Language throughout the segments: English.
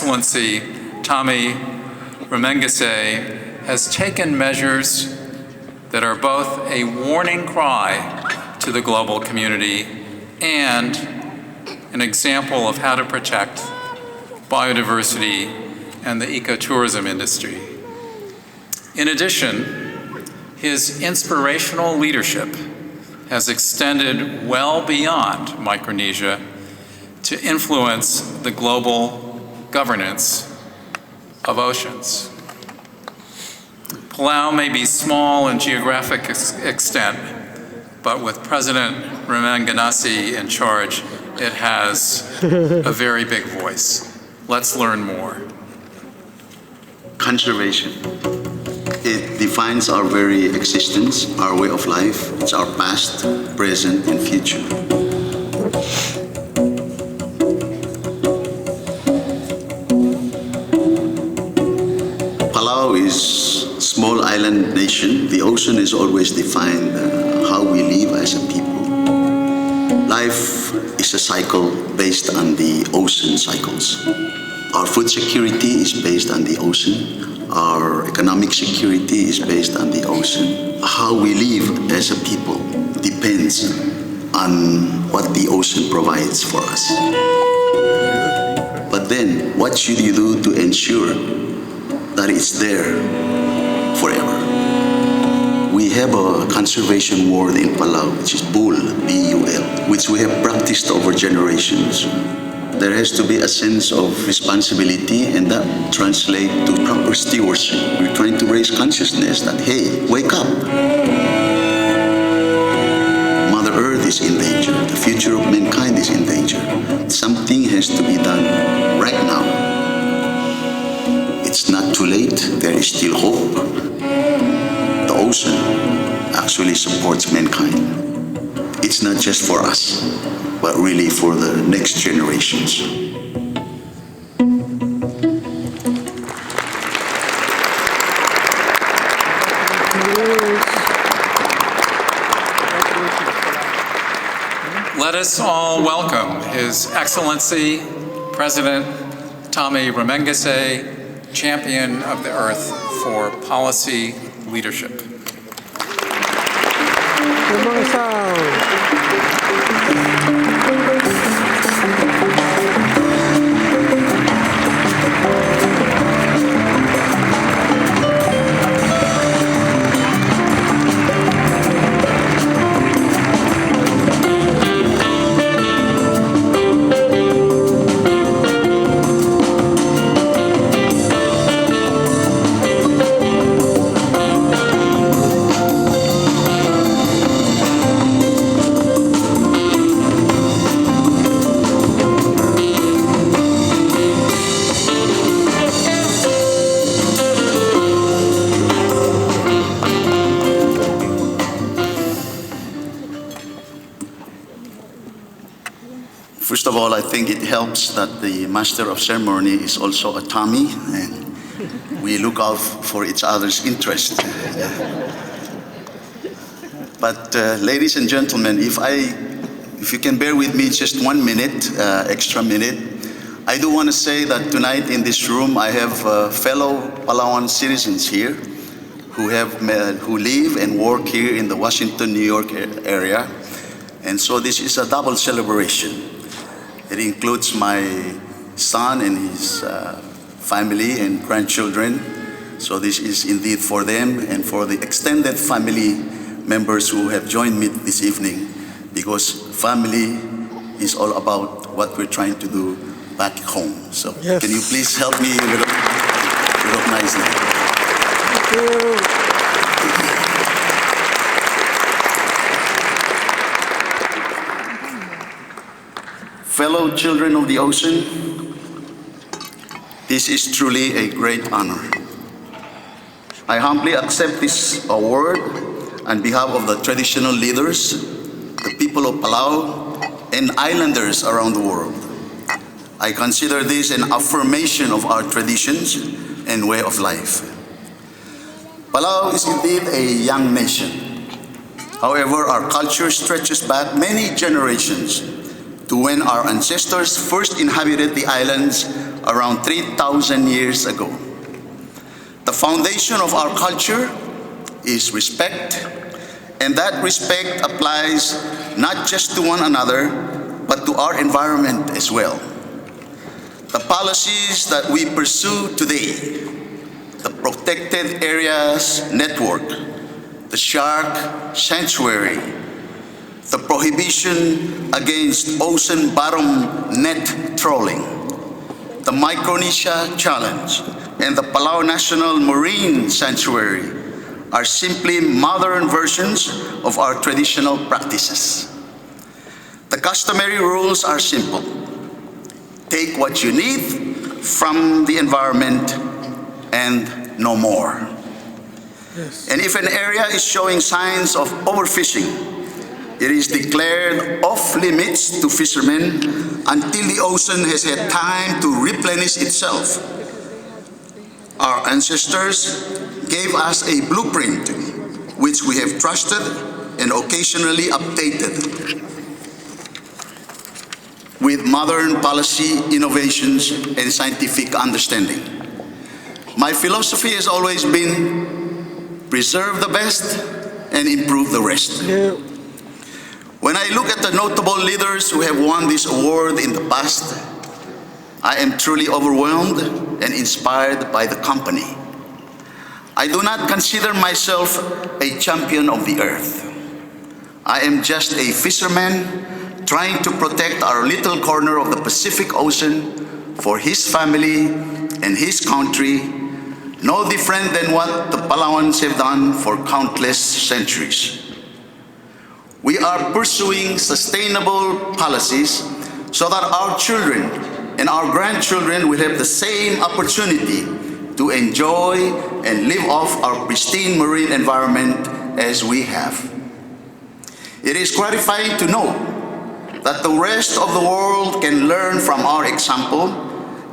Excellency Tommy Remengesau has taken measures that are both a warning cry to the global community and an example of how to protect biodiversity and the ecotourism industry. In addition, his inspirational leadership has extended well beyond Micronesia to influence the global governance of oceans. Palau may be small in geographic extent, but with President Remengesau in charge, it has a very big voice. Let's learn more. Conservation. It defines our very existence, our way of life. It's our past, present, and future. Palau is a small island nation. The ocean has always defined how we live as a people. Life is a cycle based on the ocean cycles. Our food security is based on the ocean. Our economic security is based on the ocean. How we live as a people depends on what the ocean provides for us. But then, what should you do to ensure that it's there forever? We have a conservation word in Palau, which is BUL, B-U-L, which we have practiced over generations. There has to be a sense of responsibility, and that translates to proper stewardship. We're trying to raise consciousness that, hey, wake up. Mother Earth is in danger. The future of mankind is in danger. Something has to be done right now. It's not too late. There is still hope. The ocean actually supports mankind. It's not just for us, but really for the next generations. Let us all welcome His Excellency President Tommy Remengesau, Champion of the Earth for Policy Leadership. Remengesau. First of all, I think it helps that the Master of Ceremony is also a Tommy, and we look out for each other's interest. But ladies and gentlemen, if you can bear with me just 1 minute, extra minute, I do want to say that tonight in this room I have fellow Palauan citizens here who live and work here in the Washington, New York area. And so this is a double celebration. It includes my son and his family and grandchildren. So this is indeed for them and for the extended family members who have joined me this evening, because family is all about what we're trying to do back home. So yes. Can you please help me recognize them? Thank you. Fellow children of the ocean, this is truly a great honor. I humbly accept this award on behalf of the traditional leaders, the people of Palau, and islanders around the world. I consider this an affirmation of our traditions and way of life. Palau is indeed a young nation. However, our culture stretches back many generations to when our ancestors first inhabited the islands around 3,000 years ago. The foundation of our culture is respect, and that respect applies not just to one another, but to our environment as well. The policies that we pursue today, the Protected Areas Network, the Shark Sanctuary, the prohibition against ocean bottom net trawling, the Micronesia Challenge, and the Palau National Marine Sanctuary are simply modern versions of our traditional practices. The customary rules are simple. Take what you need from the environment and no more. Yes. And if an area is showing signs of overfishing, it is declared off limits to fishermen until the ocean has had time to replenish itself. Our ancestors gave us a blueprint which we have trusted and occasionally updated with modern policy innovations and scientific understanding. My philosophy has always been preserve the best and improve the rest. Yeah. When I look at the notable leaders who have won this award in the past, I am truly overwhelmed and inspired by the company. I do not consider myself a champion of the earth. I am just a fisherman trying to protect our little corner of the Pacific Ocean for his family and his country, no different than what the Palauans have done for countless centuries. We are pursuing sustainable policies so that our children and our grandchildren will have the same opportunity to enjoy and live off our pristine marine environment as we have. It is gratifying to know that the rest of the world can learn from our example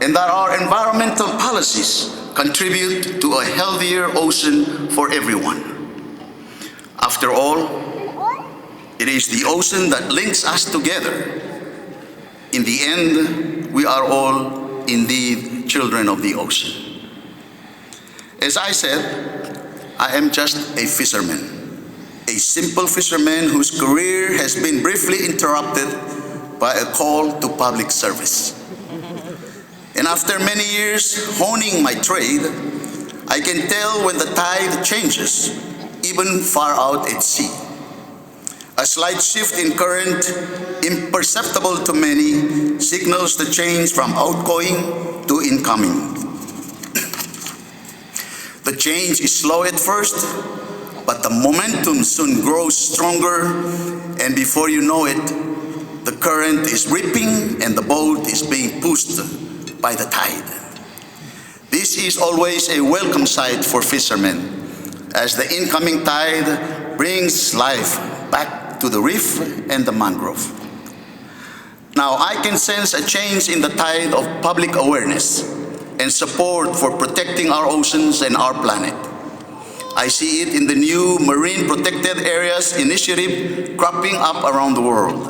and that our environmental policies contribute to a healthier ocean for everyone. After all, it is the ocean that links us together. In the end, we are all indeed children of the ocean. As I said, I am just a fisherman. A simple fisherman whose career has been briefly interrupted by a call to public service. And after many years honing my trade, I can tell when the tide changes, even far out at sea. A slight shift in current, imperceptible to many, signals the change from outgoing to incoming. The change is slow at first, but the momentum soon grows stronger, and before you know it, the current is ripping and the boat is being pushed by the tide. This is always a welcome sight for fishermen, as the incoming tide brings life back to the reef and the mangrove. Now I can sense a change in the tide of public awareness and support for protecting our oceans and our planet. I see it in the new Marine Protected Areas initiative cropping up around the world.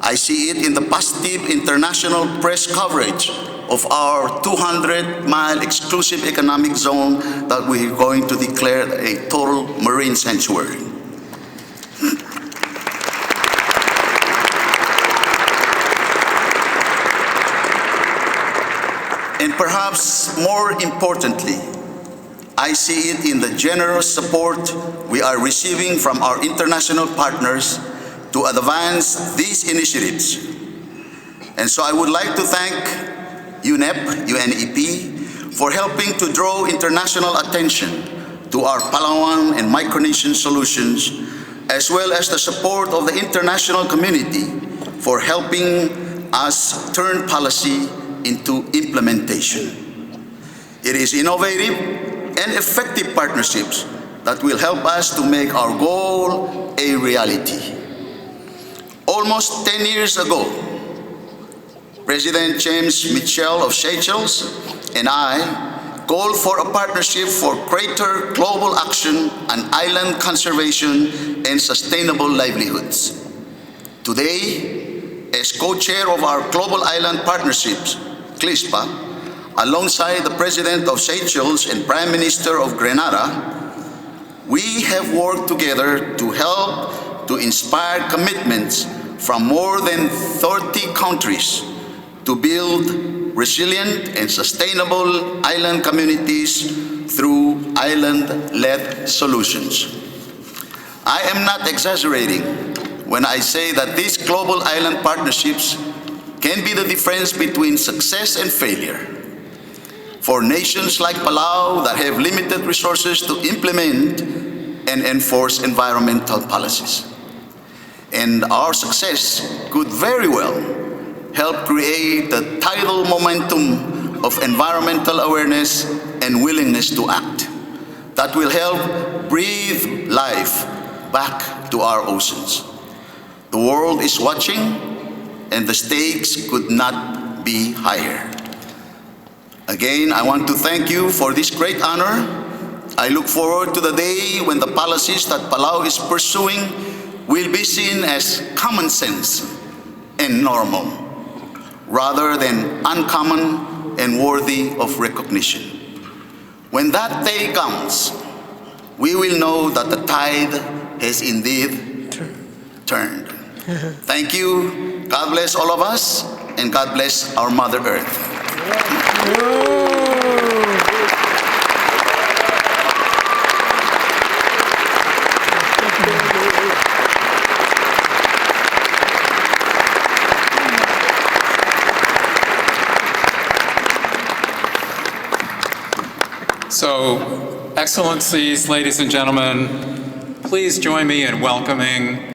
I see it in the positive international press coverage of our 200-mile exclusive economic zone that we are going to declare a total marine sanctuary. And perhaps more importantly, I see it in the generous support we are receiving from our international partners to advance these initiatives. And so I would like to thank UNEP, for helping to draw international attention to our Palauan and Micronesian solutions, as well as the support of the international community for helping us turn policy into implementation. It is innovative and effective partnerships that will help us to make our goal a reality. Almost 10 years ago, President James Mitchell of Seychelles and I called for a partnership for greater global action on island conservation and sustainable livelihoods. Today, as co-chair of our Global Island Partnerships, CLISPA, alongside the President of Seychelles and Prime Minister of Grenada, we have worked together to help to inspire commitments from more than 30 countries to build resilient and sustainable island communities through island-led solutions. I am not exaggerating when I say that these global island partnerships can be the difference between success and failure. For nations like Palau that have limited resources to implement and enforce environmental policies. And our success could very well help create the tidal momentum of environmental awareness and willingness to act that will help breathe life back to our oceans. The world is watching, and the stakes could not be higher. Again, I want to thank you for this great honor. I look forward to the day when the policies that Palau is pursuing will be seen as common sense and normal, rather than uncommon and worthy of recognition. When that day comes, we will know that the tide has indeed turned. Thank you. God bless all of us, and God bless our Mother Earth. So, Excellencies, ladies and gentlemen, please join me in welcoming